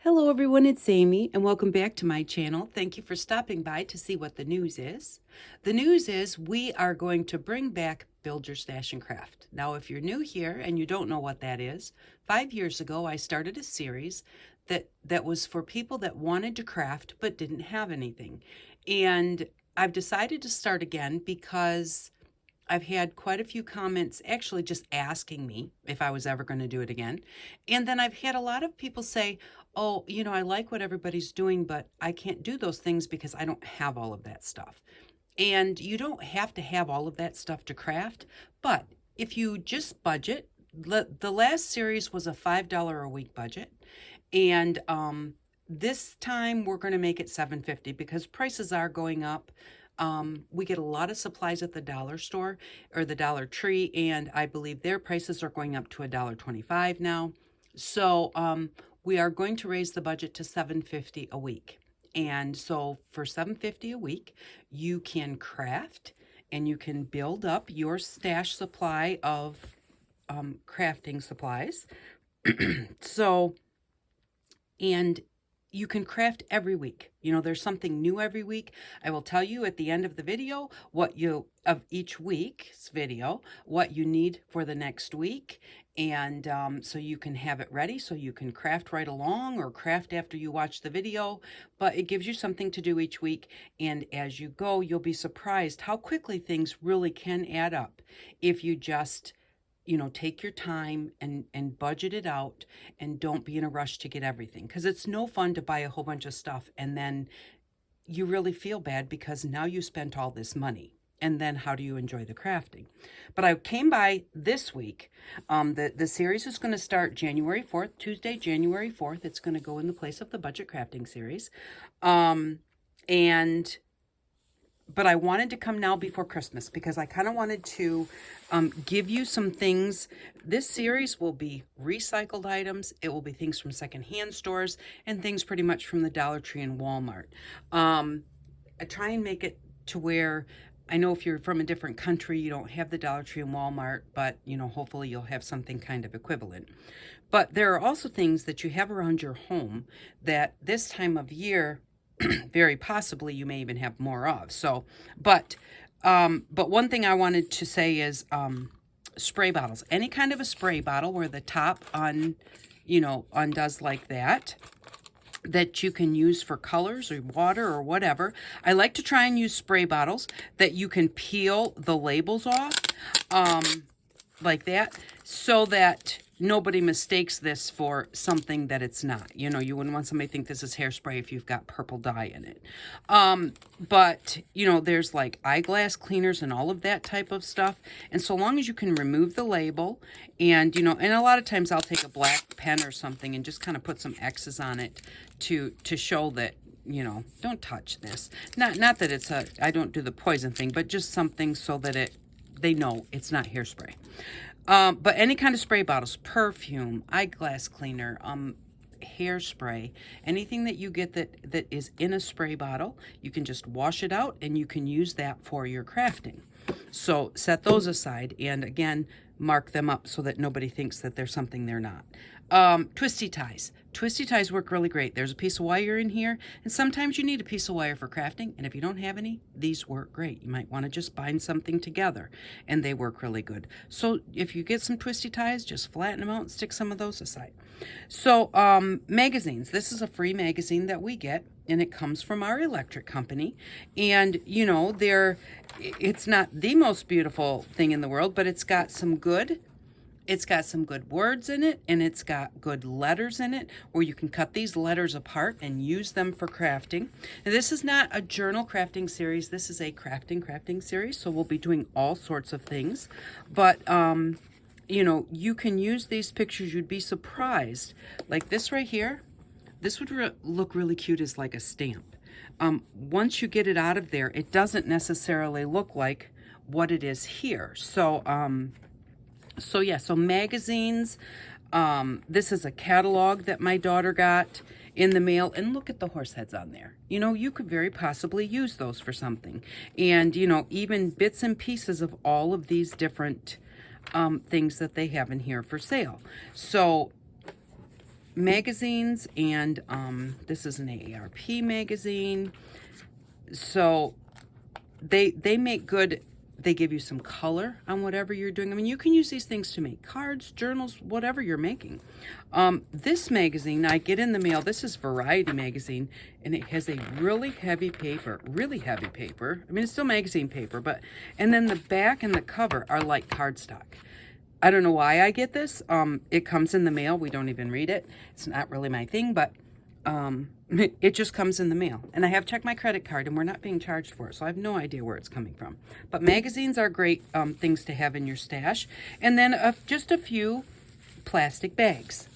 Hello everyone, it's Amy and welcome back to my channel. Thank you for stopping by to see what the news is. The news is we are going to bring back Build Your Stash and Craft. Now if you're new here and you don't know what that is, 5 years ago I started a series that was for people that wanted to craft but didn't have anything. And I've decided to start again because I've had quite a few comments actually just asking me if I was ever going to do it again. And then I've had a lot of people say, oh, I like what everybody's doing, but I can't do those things because I don't have all of that stuff. And you don't have to have all of that stuff to craft, but if you just budget, the last series was a $5 a week budget. And this time we're going to make it $7.50 because prices are going up. We get a lot of supplies at the dollar store or the Dollar Tree, and I believe their prices are going up to $1.25 now. So we are going to raise the budget to $7.50 a week. And so for $7.50 a week, you can craft and you can build up your stash supply of crafting supplies. And you can craft every week. There's something new every week. I will tell you at the end of the video of each week's video, what you need for the next week. And so you can have it ready so you can craft right along or craft after you watch the video. But it gives you something to do each week. And as you go, you'll be surprised how quickly things really can add up if you just take your time and budget it out and don't be in a rush to get everything. Because it's no fun to buy a whole bunch of stuff and then you really feel bad because now you spent all this money. And then how do you enjoy the crafting? But I came by this week. The series is going to start January 4th, Tuesday, January 4th. It's going to go in the place of the budget crafting series. But I wanted to come now before Christmas because I kind of wanted to give you some things. This series will be recycled items. It will be things from secondhand stores and things pretty much from the Dollar Tree and Walmart. I try and make it to where I know if you're from a different country, you don't have the Dollar Tree and Walmart, but hopefully you'll have something kind of equivalent. But there are also things that you have around your home that this time of year very possibly you may even have more of. So, but one thing I wanted to say is spray bottles. Any kind of a spray bottle where the top undoes like that you can use for colors or water or whatever. I like to try and use spray bottles that you can peel the labels off like that so that nobody mistakes this for something that it's not. You wouldn't want somebody to think this is hairspray if you've got purple dye in it. But there's like eyeglass cleaners and all of that type of stuff. And so long as you can remove the label and, and a lot of times I'll take a black pen or something and just kind of put some X's on it to show that, don't touch this. Not that I don't do the poison thing, but just something so that they know it's not hairspray. But any kind of spray bottles, perfume, eyeglass cleaner, hairspray, anything that you get that is in a spray bottle, you can just wash it out and you can use that for your crafting. So set those aside and again, mark them up so that nobody thinks that they're something they're not. Twisty ties. Twisty ties work really great. There's a piece of wire in here, and sometimes you need a piece of wire for crafting, and if you don't have any, these work great. You might want to just bind something together, and they work really good. So if you get some twisty ties, just flatten them out and stick some of those aside. So magazines. This is a free magazine that we get, and it comes from our electric company, and it's not the most beautiful thing in the world, but it's got some good words in it, and it's got good letters in it where you can cut these letters apart and use them for crafting. Now, this is not a journal crafting series. This is a crafting series, so we'll be doing all sorts of things. But, you can use these pictures. You'd be surprised. Like this right here, this would look really cute as like a stamp. Once you get it out of there, it doesn't necessarily look like what it is here. So magazines, this is a catalog that my daughter got in the mail, and look at the horse heads on there. You could very possibly use those for something. And, even bits and pieces of all of these different things that they have in here for sale. So magazines, and this is an AARP magazine. So they make good, they give you some color on whatever you're doing. I mean, you can use these things to make cards, journals, whatever you're making. This magazine I get in the mail, this is Variety magazine, and it has a really heavy paper. I mean, it's still magazine paper, but, and then the back and the cover are like cardstock. I don't know why I get this. It comes in the mail. We don't even read it. It's not really my thing, but it just comes in the mail. And I have checked my credit card, and we're not being charged for it, so I have no idea where it's coming from. But magazines are great things to have in your stash. And then just a few plastic bags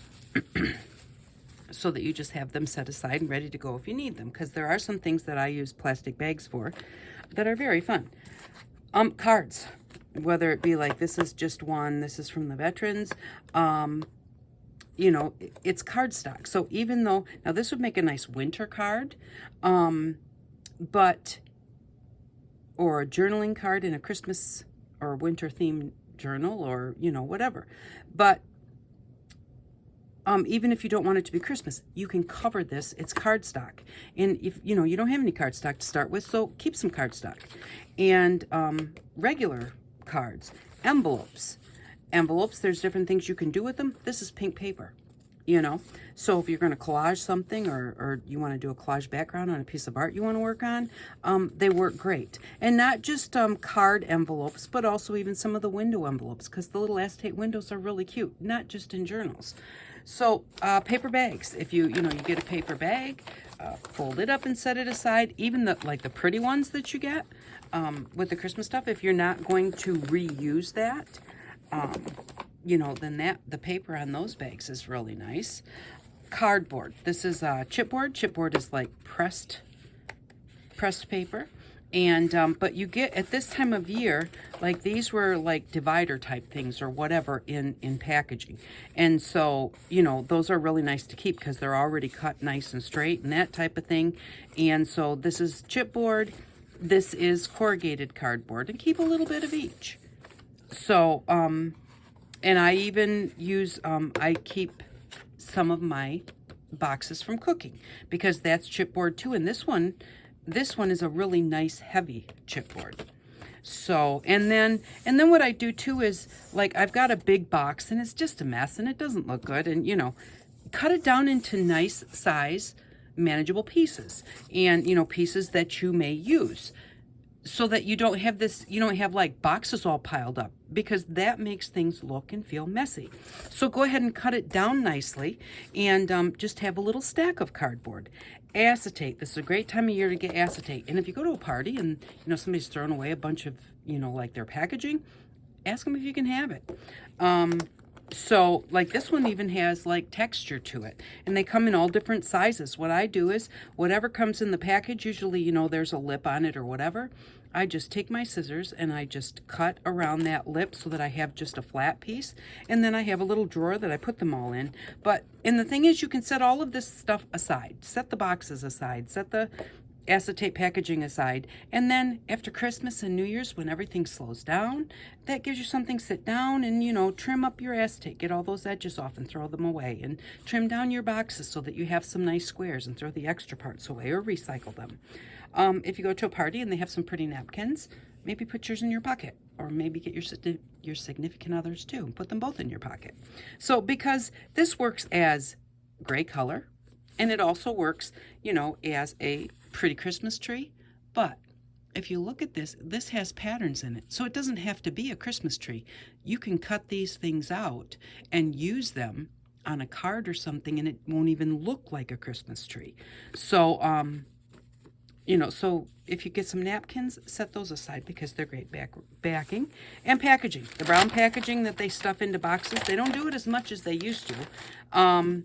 so that you just have them set aside and ready to go if you need them, because there are some things that I use plastic bags for that are very fun. Cards, whether it be like this is just one, this is from the veterans, you know, it's cardstock. So even though, now this would make a nice winter card, but, or a journaling card in a Christmas or winter themed journal, or, you know, whatever. But even if you don't want it to be Christmas, you can cover this. It's cardstock. And if, you know, you don't have any cardstock to start with, so keep some cardstock. And regular cards, envelopes, there's different things you can do with them. This is pink paper, you know, so if you're going to collage something, or you want to do a collage background on a piece of art you want to work on, they work great. And not just card envelopes, but also even some of the window envelopes, because the little acetate windows are really cute, not just in journals. So paper bags, if you get a paper bag, fold it up and set it aside. Even the pretty ones that you get with the Christmas stuff, if you're not going to reuse that, you know, then the paper on those bags is really nice. Cardboard. This is chipboard. Chipboard is like pressed paper. And but you get, at this time of year, like these were like divider type things or whatever in packaging. And so, you know, those are really nice to keep because they're already cut nice and straight and that type of thing. And so this is chipboard. This is corrugated cardboard, and keep a little bit of each. So, and I even use, I keep some of my boxes from cooking because that's chipboard too. And this one is a really nice heavy chipboard. So, and then what I do too is, like, I've got a big box and it's just a mess and it doesn't look good. And, you know, cut it down into nice size, manageable pieces, and, you know, pieces that you may use, so that you don't have like boxes all piled up, because that makes things look and feel messy. So go ahead and cut it down nicely, and just have a little stack of cardboard. Acetate. This is a great time of year to get acetate. And if you go to a party and, you know, somebody's thrown away a bunch of, you know, like their packaging, ask them if you can have it. So like this one even has like texture to it, and they come in all different sizes. What I do is, whatever comes in the package, usually, you know, there's a lip on it or whatever, I just take my scissors and I just cut around that lip so that I have just a flat piece. And then I have a little drawer that I put them all in. And the thing is, you can set all of this stuff aside. Set the boxes aside. Set the acetate packaging aside. And then after Christmas and New Year's, when everything slows down, that gives you something to sit down and, you know, trim up your acetate. Get all those edges off and throw them away. And trim down your boxes so that you have some nice squares, and throw the extra parts away or recycle them. If you go to a party and they have some pretty napkins, maybe put yours in your pocket, or maybe get your significant others too and put them both in your pocket. So, because this works as gray color, and it also works, you know, as a pretty Christmas tree. But if you look at this, this has patterns in it, so it doesn't have to be a Christmas tree. You can cut these things out and use them on a card or something, and it won't even look like a Christmas tree. So, you know, so if you get some napkins, set those aside because they're great backing. And packaging. The brown packaging that they stuff into boxes, they don't do it as much as they used to.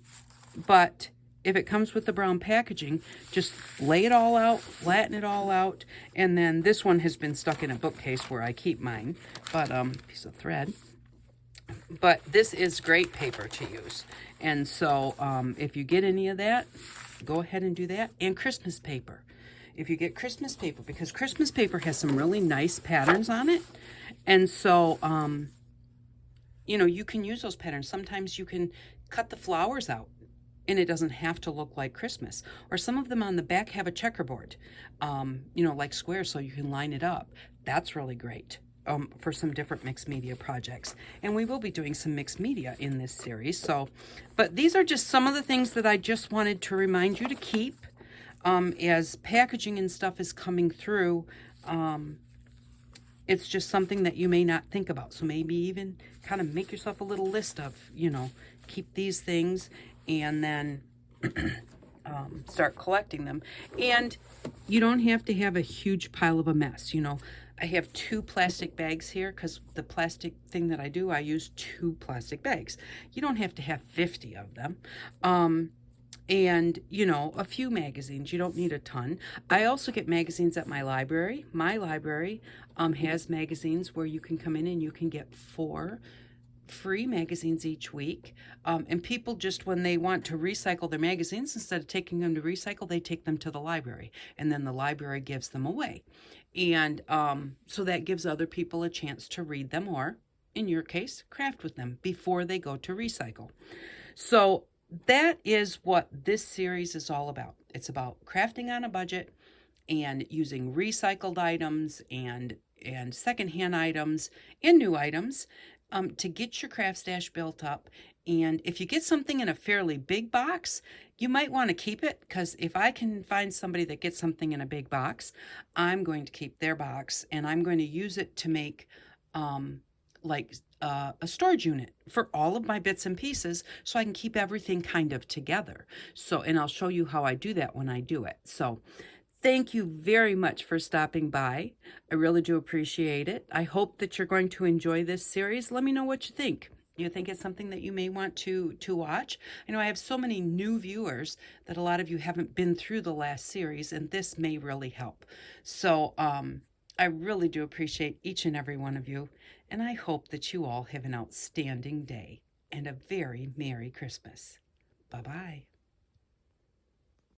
But if it comes with the brown packaging, just lay it all out, flatten it all out. And then this one has been stuck in a bookcase where I keep mine, but piece of thread. But this is great paper to use. And so if you get any of that, go ahead and do that. And Christmas paper. If you get Christmas paper, because Christmas paper has some really nice patterns on it. And so, you know, you can use those patterns. Sometimes you can cut the flowers out and it doesn't have to look like Christmas. Or some of them on the back have a checkerboard, like squares, so you can line it up. That's really great. For some different mixed media projects. And we will be doing some mixed media in this series. But these are just some of the things that I just wanted to remind you to keep as packaging and stuff is coming through. It's just something that you may not think about. So maybe even kind of make yourself a little list of, keep these things, and then start collecting them. And you don't have to have a huge pile of a mess. I have 2 plastic bags here because the plastic thing that I do, I use 2 plastic bags. You don't have to have 50 of them. And, a few magazines. You don't need a ton. I also get magazines at my library. My library has magazines where you can come in and you can get 4 free magazines each week. And people just, when they want to recycle their magazines, instead of taking them to recycle, they take them to the library. And then the library gives them away. And so that gives other people a chance to read them, or, in your case, craft with them before they go to recycle. So that is what this series is all about. It's about crafting on a budget and using recycled items and secondhand items and new items to get your craft stash built up. And if you get something in a fairly big box, you might want to keep it, because if I can find somebody that gets something in a big box, I'm going to keep their box, and I'm going to use it to make a storage unit for all of my bits and pieces, so I can keep everything kind of together. And I'll show you how I do that when I do it. So thank you very much for stopping by. I really do appreciate it. I hope that you're going to enjoy this series. Let me know what you think. You think it's something that you may want to watch? I know I have so many new viewers that a lot of you haven't been through the last series, and this may really help. So I really do appreciate each and every one of you, and I hope that you all have an outstanding day and a very Merry Christmas. Bye-bye.